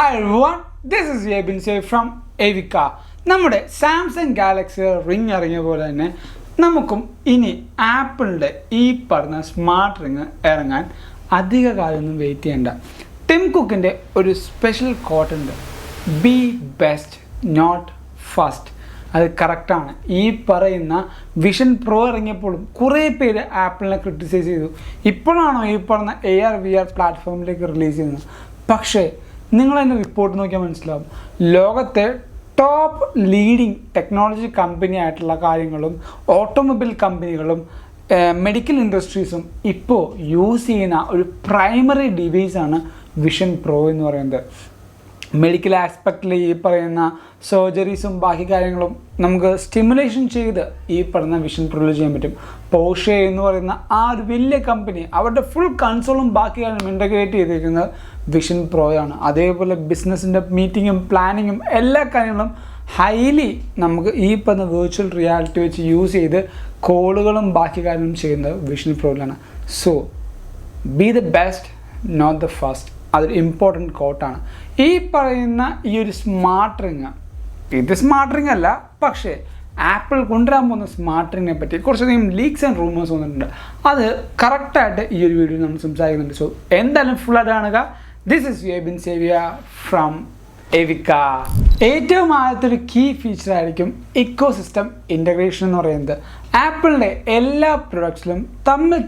Hi everyone, this is Yabin Say from Evika. നമ്മുടെ Samsung Galaxy ring ഇറങ്ങിയ പോലെ തന്നെ നമുക്കും ഇനി ആപ്പിളിൻ്റെ ഈ പറഞ്ഞ സ്മാർട്ട് റിംഗ് ഇറങ്ങാൻ അധിക കാലമൊന്നും വെയിറ്റ് ചെയ്യേണ്ട. ടിം കുക്കിൻ്റെ ഒരു സ്പെഷ്യൽ കോട്ട് ഉണ്ട്, ബി ബെസ്റ്റ് നോട്ട് ഫസ്റ്റ്. അത് കറക്റ്റാണ്. ഈ പറയുന്ന വിഷൻ പ്രോ ഇറങ്ങിയപ്പോഴും കുറേ പേര് ആപ്പിളിനെ ക്രിട്ടിസൈസ് ചെയ്തു. ഇപ്പോഴാണോ ഈ പറഞ്ഞ AR VR പ്ലാറ്റ്ഫോമിലേക്ക് റിലീസ് ചെയ്യുന്നത്? പക്ഷേ നിങ്ങളതിൻ്റെ റിപ്പോർട്ട് നോക്കിയാൽ മനസ്സിലാവും, ലോകത്തെ ടോപ്പ് ലീഡിങ് ടെക്നോളജി കമ്പനി ആയിട്ടുള്ള കാര്യങ്ങളും ഓട്ടോമൊബൈൽ കമ്പനികളും മെഡിക്കൽ ഇൻഡസ്ട്രീസും ഇപ്പോൾ യൂസ് ചെയ്യുന്ന ഒരു പ്രൈമറി ഡിവൈസാണ് വിഷൻ പ്രോ എന്ന് പറയുന്നത്. മെഡിക്കൽ ആസ്പെക്റ്റിൽ ഈ പറയുന്ന സർജറീസും ബാക്കി കാര്യങ്ങളും നമുക്ക് സ്റ്റിമുലേഷൻ ചെയ്ത് ഈ പറയുന്ന വിഷൻ പ്രോയിൽ ചെയ്യാൻ പറ്റും. പോർഷെ എന്ന് പറയുന്ന ആ ഒരു വലിയ കമ്പനി അവരുടെ ഫുൾ കൺസോളും ബാക്കി കാര്യങ്ങളും ഇൻ്റഗ്രേറ്റ് ചെയ്തിരിക്കുന്നത് വിഷൻ പ്രോയാണ്. അതേപോലെ ബിസിനസ്സിൻ്റെ മീറ്റിങ്ങും പ്ലാനിങ്ങും എല്ലാ കാര്യങ്ങളും ഹൈലി നമുക്ക് ഈ പറഞ്ഞ വെർച്വൽ റിയാലിറ്റി വെച്ച് യൂസ് ചെയ്ത് കോളുകളും ബാക്കി കാര്യങ്ങളും ചെയ്യുന്നത് വിഷൻ പ്രോയിലാണ്. So be the best not the first. അതൊരു ഇമ്പോർട്ടൻറ്റ് കോട്ടാണ്. ഈ പറയുന്ന ഈ ഒരു സ്മാർട്ട് റിങ്, ഇത് സ്മാർട്ട് റിങ് അല്ല, പക്ഷേ ആപ്പിൾ കൊണ്ടുവരാൻ പോകുന്ന സ്മാർട്ട് റിങ്ങിനെ പറ്റി കുറച്ചധികം ലീക്സ് ആൻഡ് റൂമേഴ്സ് വന്നിട്ടുണ്ട്. അത് കറക്റ്റായിട്ട് ഈ ഒരു വീഡിയോയിൽ നമ്മൾ സംസാരിക്കുന്നുണ്ട്. സോ എന്തായാലും ഫുള്ളായിട്ട് കാണുക. ദിസ് ഇസ് യബിൻ സേവിയ ഫ്രം എവിക്ക. ഏറ്റവും ആദ്യത്തെ കീ ഫീച്ചറായിരിക്കും ഇക്കോ സിസ്റ്റം ഇൻ്റഗ്രേഷൻ എന്ന് പറയുന്നത്. ആപ്പിളിൻ്റെ എല്ലാ പ്രൊഡക്ട്സിലും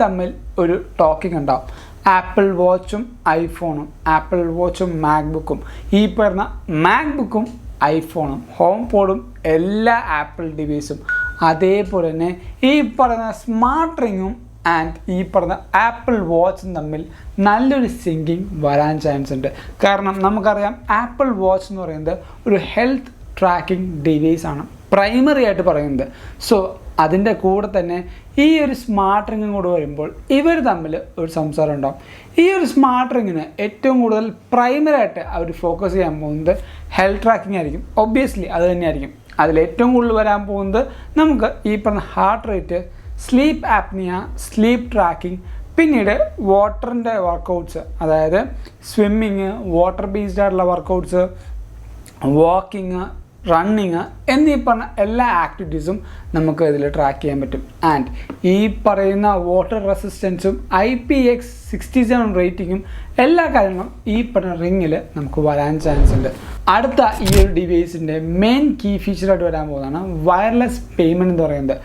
തമ്മിൽ ഒരു ടോക്കിംഗ് ഉണ്ടാവും. ആപ്പിൾ വാച്ചും ഐഫോണും, ആപ്പിൾ വാച്ചും മാക്ബുക്കും, ഈ പറഞ്ഞ മാക്ബുക്കും ഐഫോണും, ഹോം പോഡും എല്ലാ ആപ്പിൾ ഡിവൈസും, അതേപോലെ തന്നെ ഈ പറയുന്ന സ്മാർട്ട് റിങ്ങും ആൻഡ് ഈ പറഞ്ഞ ആപ്പിൾ വാച്ചും തമ്മിൽ നല്ലൊരു സിങ്കിങ് വരാൻ ചാൻസ് ഉണ്ട്. കാരണം നമുക്കറിയാം ആപ്പിൾ വാച്ച് എന്ന് പറയുന്നത് ഒരു ഹെൽത്ത് ട്രാക്കിംഗ് ഡിവൈസാണ് പ്രൈമറി ആയിട്ട് പറയുന്നത്. സോ അതിൻ്റെ കൂടെ തന്നെ ഈ ഒരു സ്മാർട്ട് റിങ്ങും കൂടെ വരുമ്പോൾ ഇവർ തമ്മിൽ ഒരു സംസാരം ഉണ്ടാവും. ഈ ഒരു സ്മാർട്ട് റിങ്ങിന് ഏറ്റവും കൂടുതൽ പ്രൈമറി ആയിട്ട് അവർ ഫോക്കസ് ചെയ്യാൻ പോകുന്നത് ഹെൽത്ത് ട്രാക്കിംഗ് ആയിരിക്കും. ഒബ്വിയസ്ലി അത് തന്നെയായിരിക്കും. അതിലേറ്റവും കൂടുതൽ വരാൻ പോകുന്നത് നമുക്ക് ഈ പറഞ്ഞ heart rate, sleep apnea, sleep tracking, പിന്നീട് വാട്ടറിൻ്റെ വർക്കൗട്ട്സ്, അതായത് സ്വിമ്മിങ്, വാട്ടർ ബേസ്ഡ് ആയിട്ടുള്ള വർക്കൗട്ട്സ്, വാക്കിങ്, റണ്ണിങ് എന്നീ പറഞ്ഞ എല്ലാ ആക്ടിവിറ്റീസും നമുക്ക് ഇതിൽ ട്രാക്ക് ചെയ്യാൻ പറ്റും. ആൻഡ് ഈ പറയുന്ന വാട്ടർ റെസിസ്റ്റൻസും IPX67 റേറ്റിങ്ങും എല്ലാ കാര്യങ്ങളും ഈ പറഞ്ഞ റിങ്ങിൽ നമുക്ക് വരാൻ ചാൻസ് ഉണ്ട്. അടുത്ത ഈ ഒരു ഡിവൈസിൻ്റെ മെയിൻ കീ ഫീച്ചറായിട്ട് വരാൻ പോകുന്നതാണ് വയർലെസ് പേയ്മെൻറ്റ് എന്ന് പറയുന്നത്.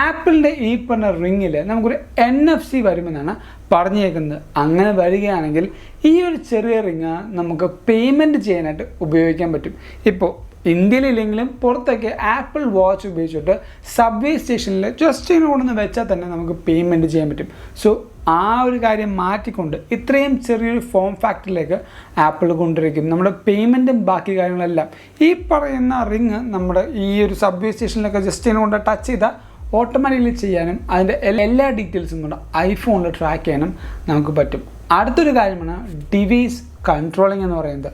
ആപ്പിളിൻ്റെ ഈ പറഞ്ഞ റിങ്ങിൽ നമുക്കൊരു NFC വരുമെന്നാണ് പറഞ്ഞേക്കുന്നത്. അങ്ങനെ വരികയാണെങ്കിൽ ഈ ഒരു ചെറിയ റിങ് നമുക്ക് പേയ്മെൻറ്റ് ചെയ്യാനായിട്ട് ഉപയോഗിക്കാൻ പറ്റും. ഇപ്പോൾ ഇന്ത്യയിലില്ലെങ്കിലും പുറത്തൊക്കെ ആപ്പിൾ വാച്ച് ഉപയോഗിച്ചിട്ട് സബ്വേ സ്റ്റേഷനിൽ ജസ്റ്റ് ഇങ്ങനെ കൊണ്ടുവന്ന് വെച്ചാൽ തന്നെ നമുക്ക് പേയ്മെൻറ്റ് ചെയ്യാൻ പറ്റും. സോ ആ ഒരു കാര്യം മാറ്റിക്കൊണ്ട് ഇത്രയും ചെറിയൊരു ഫോം ഫാക്ടറിലേക്ക് ആപ്പിൾ കൊണ്ടിരിക്കും. നമ്മുടെ പേയ്മെൻറ്റും ബാക്കി കാര്യങ്ങളെല്ലാം ഈ പറയുന്ന റിങ് നമ്മുടെ ഈ ഒരു സബ്വേ സ്റ്റേഷനിലൊക്കെ ജസ്റ്റ് ഇങ്ങനെ കൊണ്ട് ടച്ച് ചെയ്താൽ ഓട്ടോമാറ്റിക്കലി ചെയ്യാനും അതിൻ്റെ എല്ലാ ഡീറ്റെയിൽസും കൊണ്ട് ഐഫോണിൽ ട്രാക്ക് ചെയ്യാനും നമുക്ക് പറ്റും. അടുത്തൊരു കാര്യമാണ് ഡിവൈസ് കൺട്രോളിങ് എന്ന് പറയുന്നത്.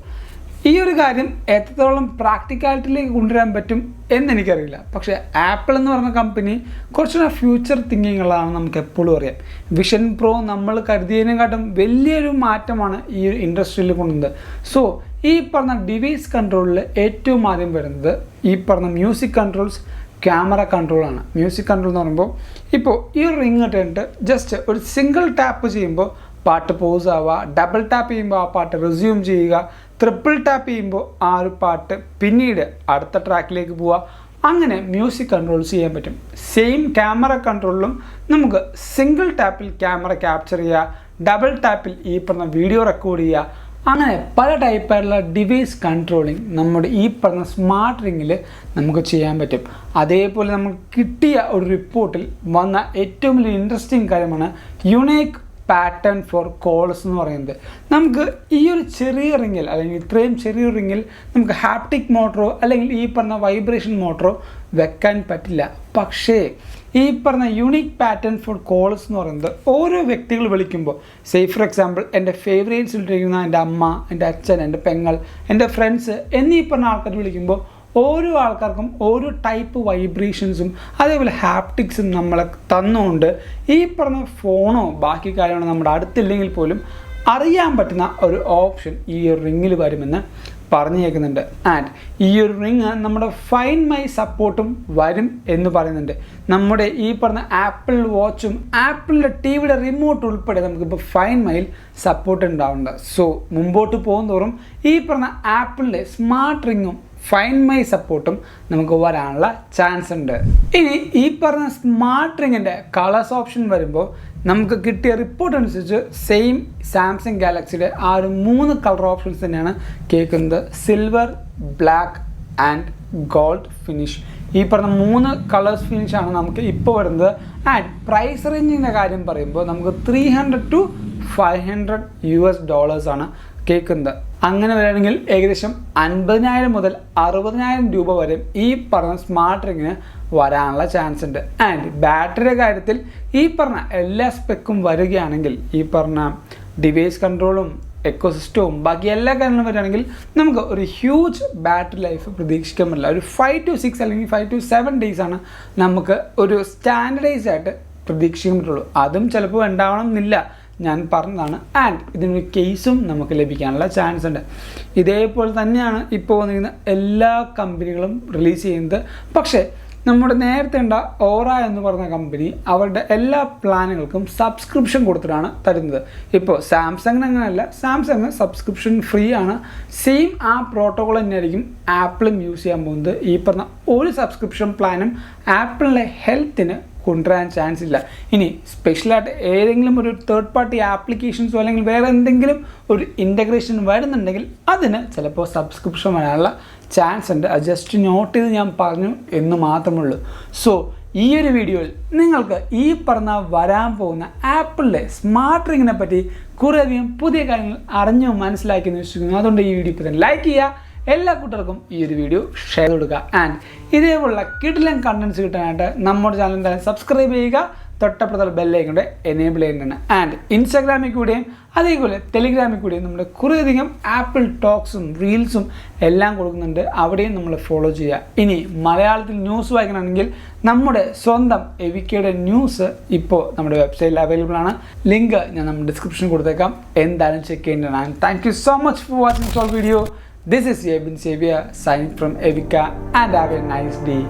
ഈ ഒരു കാര്യം എത്രത്തോളം പ്രാക്ടിക്കാലിറ്റിയിലേക്ക് കൊണ്ടുവരാൻ പറ്റും എന്നെനിക്കറിയില്ല. പക്ഷേ ആപ്പിൾ എന്ന് പറഞ്ഞ കമ്പനി കുറച്ചുകൂടെ ഫ്യൂച്ചർ തിങ്കിങ്ങുകളാണ് നമുക്ക് എപ്പോഴും അറിയാം. വിഷൻ പ്രോ നമ്മൾ കരുതിയതിനെക്കാട്ടും വലിയൊരു മാറ്റമാണ് ഈ ഒരു ഇൻഡസ്ട്രിയിൽ കൊണ്ടുവന്നത്. സോ ഈ പറഞ്ഞ ഡിവൈസ് കൺട്രോളിൽ ഏറ്റവും ആദ്യം വരുന്നത് ഈ പറഞ്ഞ മ്യൂസിക് കൺട്രോൾസ്, ക്യാമറ കൺട്രോളാണ്. മ്യൂസിക് കൺട്രോൾ എന്ന് പറയുമ്പോൾ ഇപ്പോൾ ഈ റിങ് ഇട്ടിട്ട് ജസ്റ്റ് ഒരു സിംഗിൾ ടാപ്പ് ചെയ്യുമ്പോൾ പാട്ട് പോസ് ആവുക, ഡബിൾ ടാപ്പ് ചെയ്യുമ്പോൾ ആ പാട്ട് റിസ്യൂം ചെയ്യുക, ട്രിപ്പിൾ ടാപ്പ് ചെയ്യുമ്പോൾ ആ ഒരു പാട്ട് പിന്നീട് അടുത്ത ട്രാക്കിലേക്ക് പോവുക, അങ്ങനെ മ്യൂസിക് കൺട്രോൾസ് ചെയ്യാൻ പറ്റും. സെയിം ക്യാമറ കൺട്രോളിലും നമുക്ക് സിംഗിൾ ടാപ്പിൽ ക്യാമറ ക്യാപ്ചർ ചെയ്യുക, ഡബിൾ ടാപ്പിൽ ഈ പറഞ്ഞ വീഡിയോ റെക്കോർഡ് ചെയ്യുക, അങ്ങനെ പല ടൈപ്പായിട്ടുള്ള ഡിവൈസ് കൺട്രോളിങ് നമ്മുടെ ഈ പറഞ്ഞ സ്മാർട്ട് റിങ്ങിൽ നമുക്ക് ചെയ്യാൻ പറ്റും. അതേപോലെ നമുക്ക് കിട്ടിയ ഒരു റിപ്പോർട്ടിൽ വന്ന ഏറ്റവും വലിയ ഇൻട്രസ്റ്റിംഗ് കാര്യമാണ് യുണീക്ക് പാറ്റേൺ ഫോർ കോൾസ് എന്ന് പറയുന്നത്. നമുക്ക് ഈ ഒരു ചെറിയ റിങ്ങിൽ അല്ലെങ്കിൽ ഇത്രയും ചെറിയ റിങ്ങിൽ നമുക്ക് ഹാപ്റ്റിക് മോട്ടറോ അല്ലെങ്കിൽ ഈ പറഞ്ഞ വൈബ്രേഷൻ മോട്ടറോ വെക്കാൻ പറ്റില്ല. പക്ഷേ ഈ പറഞ്ഞ യുണീക്ക് പാറ്റേൺ ഫോർ കോൾസ് എന്ന് പറയുന്നത് ഓരോ വ്യക്തികൾ വിളിക്കുമ്പോൾ, സേ ഫോർ എക്സാമ്പിൾ എൻ്റെ ഫേവറേറ്റ്സിലിരിക്കുന്ന എൻ്റെ അമ്മ, എൻ്റെ അച്ഛൻ, എൻ്റെ പെങ്ങൾ, എൻ്റെ ഫ്രണ്ട്സ് എന്നീ പറഞ്ഞ ആൾക്കാർ വിളിക്കുമ്പോൾ ഓരോ ആൾക്കാർക്കും ഓരോ ടൈപ്പ് വൈബ്രേഷൻസും അതേപോലെ ഹാപ്റ്റിക്സും നമ്മളെ തന്നുകൊണ്ട് ഈ പറഞ്ഞ ഫോണോ ബാക്കി കാര്യങ്ങളോ നമ്മുടെ അടുത്തില്ലെങ്കിൽ പോലും അറിയാൻ പറ്റുന്ന ഒരു ഓപ്ഷൻ ഈ റിങ്ങിൽ വരുമെന്ന് പറഞ്ഞേക്കുന്നുണ്ട്. ആൻഡ് ഈ ഒരു റിങ് നമ്മുടെ ഫൈൻഡ് മൈ സപ്പോർട്ടും വരും എന്ന് പറയുന്നുണ്ട്. നമ്മുടെ ഈ പറഞ്ഞ ആപ്പിൾ വാച്ചും ആപ്പിളിൻ്റെ ടിവിയുടെ റിമോട്ട് ഉൾപ്പെടെ നമുക്കിപ്പോൾ ഫൈൻഡ് മൈയിൽ സപ്പോർട്ട് ഉണ്ടാവുന്നുണ്ട്. സോ മുമ്പോട്ട് പോകുന്തോറും ഈ പറഞ്ഞ ആപ്പിളിൻ്റെ സ്മാർട്ട് റിങ്ങും ഫൈൻഡ് മൈ സപ്പോർട്ടും നമുക്ക് വരാനുള്ള ചാൻസ് ഉണ്ട്. ഇനി ഈ പറഞ്ഞ സ്മാർട്ട് റിങ്ങിൻ്റെ കളേഴ്സ് ഓപ്ഷൻ വരുമ്പോൾ നമുക്ക് കിട്ടിയ റിപ്പോർട്ട് അനുസരിച്ച് സെയിം സാംസങ് ഗാലക്സിയുടെ ആ ഒരു 3 കളർ ഓപ്ഷൻസ് തന്നെയാണ് കേൾക്കുന്നത്. Silver, black and gold finish. ഈ പറഞ്ഞ 3 കളേഴ്സ് ഫിനിഷാണ് നമുക്ക് ഇപ്പോൾ വരുന്നത്. ആൻഡ് പ്രൈസ് റേഞ്ചിൻ്റെ കാര്യം പറയുമ്പോൾ നമുക്ക് $300 to $500 ആണ് കേൾക്കുന്നത്. അങ്ങനെ വരികയാണെങ്കിൽ ഏകദേശം 50,000 മുതൽ 60,000 രൂപ വരെ ഈ പറഞ്ഞ സ്മാർട്ട് റിങ്ങിന് വരാനുള്ള ചാൻസ് ഉണ്ട്. ആൻഡ് ബാറ്ററിയുടെ കാര്യത്തിൽ ഈ പറഞ്ഞ എല്ലാ സ്പെക്കും വരികയാണെങ്കിൽ ഈ പറഞ്ഞ ഡിവൈസ് കൺട്രോളും എക്കോസിസ്റ്റവും ബാക്കി എല്ലാ കാര്യങ്ങളും വരികയാണെങ്കിൽ നമുക്ക് ഒരു ഹ്യൂജ് ബാറ്ററി ലൈഫ് പ്രതീക്ഷിക്കാൻ പറ്റില്ല. ഒരു 5 to 6 അല്ലെങ്കിൽ 5 to 7 days ആണ് നമുക്ക് ഒരു സ്റ്റാൻഡർഡൈസ് ആയിട്ട് പ്രതീക്ഷിക്കാൻ പറ്റുള്ളൂ. അതും ചിലപ്പോൾ ഉണ്ടാവണം എന്നില്ല, ഞാൻ പറഞ്ഞതാണ്. ആൻഡ് ഇതിനൊരു കേസും നമുക്ക് ലഭിക്കാനുള്ള ചാൻസ് ഉണ്ട്. ഇതേപോലെ തന്നെയാണ് ഇപ്പോൾ വന്നിരിക്കുന്ന എല്ലാ കമ്പനികളും റിലീസ് ചെയ്യുന്നത്. പക്ഷേ നമ്മുടെ നേരത്തെ ഉണ്ട ഓറ എന്ന് പറഞ്ഞ കമ്പനി അവരുടെ എല്ലാ പ്ലാനുകൾക്കും സബ്സ്ക്രിപ്ഷൻ കൊടുത്തിട്ടാണ് തരുന്നത്. ഇപ്പോൾ സാംസങ്ങിന് അങ്ങനെയല്ല, സാംസങ് സബ്സ്ക്രിപ്ഷൻ ഫ്രീ ആണ്. സെയിം ആ പ്രോട്ടോകോൾ തന്നെയായിരിക്കും ആപ്പിളും യൂസ് ചെയ്യാൻ പോകുന്നത്. ഈ പറഞ്ഞ ഒരു സബ്സ്ക്രിപ്ഷൻ പ്ലാനും ആപ്പിളിൻ്റെ ഹെൽത്തിന് കൊണ്ടുവരാൻ ചാൻസ് ഇല്ല. ഇനി സ്പെഷ്യലായിട്ട് ഏതെങ്കിലും ഒരു തേർഡ് പാർട്ടി ആപ്ലിക്കേഷൻസോ അല്ലെങ്കിൽ വേറെ എന്തെങ്കിലും ഒരു ഇൻ്റഗ്രേഷൻ വരുന്നുണ്ടെങ്കിൽ അതിന് ചിലപ്പോൾ സബ്സ്ക്രിപ്ഷൻ വരാനുള്ള ചാൻസ് ഉണ്ട്. അത് ജസ്റ്റ് നോട്ട് ചെയ്ത് ഞാൻ പറഞ്ഞു എന്ന് മാത്രമേ ഉള്ളൂ. സോ ഈ ഒരു വീഡിയോയിൽ നിങ്ങൾക്ക് ഈ പറഞ്ഞ വരാൻ പോകുന്ന ആപ്പിളിൻ്റെ സ്മാർട്ട് റിങ്ങിനെ പറ്റി കുറേയധികം പുതിയ കാര്യങ്ങൾ അറിഞ്ഞു മനസ്സിലാക്കിയെന്ന് വിശ്വസിക്കുന്നു. അതുകൊണ്ട് ഈ വീഡിയോ ഇപ്പോൾ തന്നെ ലൈക്ക് ചെയ്യുക, എല്ലാ കൂട്ടർക്കും ഈ ഒരു വീഡിയോ ഷെയർ കൊടുക്കുക. ആൻഡ് ഇതേപോലുള്ള കിടിലൻ കണ്ടൻസ് കിട്ടാനായിട്ട് നമ്മുടെ ചാനൽ എന്തായാലും സബ്സ്ക്രൈബ് ചെയ്യുക, തൊട്ടപ്പുറത്തുള്ള ബെല്ലൈക്കൺ എനേബിൾ ചെയ്യുന്നതാണ്. ആൻഡ് ഇൻസ്റ്റാഗ്രാമിൽ കൂടെയും അതേപോലെ ടെലിഗ്രാമിൽ കൂടെയും നമ്മൾ കുറേയധികം ആപ്പിൾ ടോക്സും റീൽസും എല്ലാം കൊടുക്കുന്നുണ്ട്, അവിടെയും നമ്മൾ ഫോളോ ചെയ്യുക. ഇനി മലയാളത്തിൽ ന്യൂസ് വായിക്കണമെങ്കിൽ നമ്മുടെ സ്വന്തം എവിക്കയുടെ ന്യൂസ് ഇപ്പോൾ നമ്മുടെ വെബ്സൈറ്റിൽ അവൈലബിൾ ആണ്. ലിങ്ക് ഞാൻ നമ്മുടെ ഡിസ്ക്രിപ്ഷനിൽ കൊടുത്തേക്കാം, എന്തായാലും ചെക്ക് ചെയ്യേണ്ടതാണ്. Thank you so much for watching this video. This is Yebin Xavier signing from Evika and have a nice day.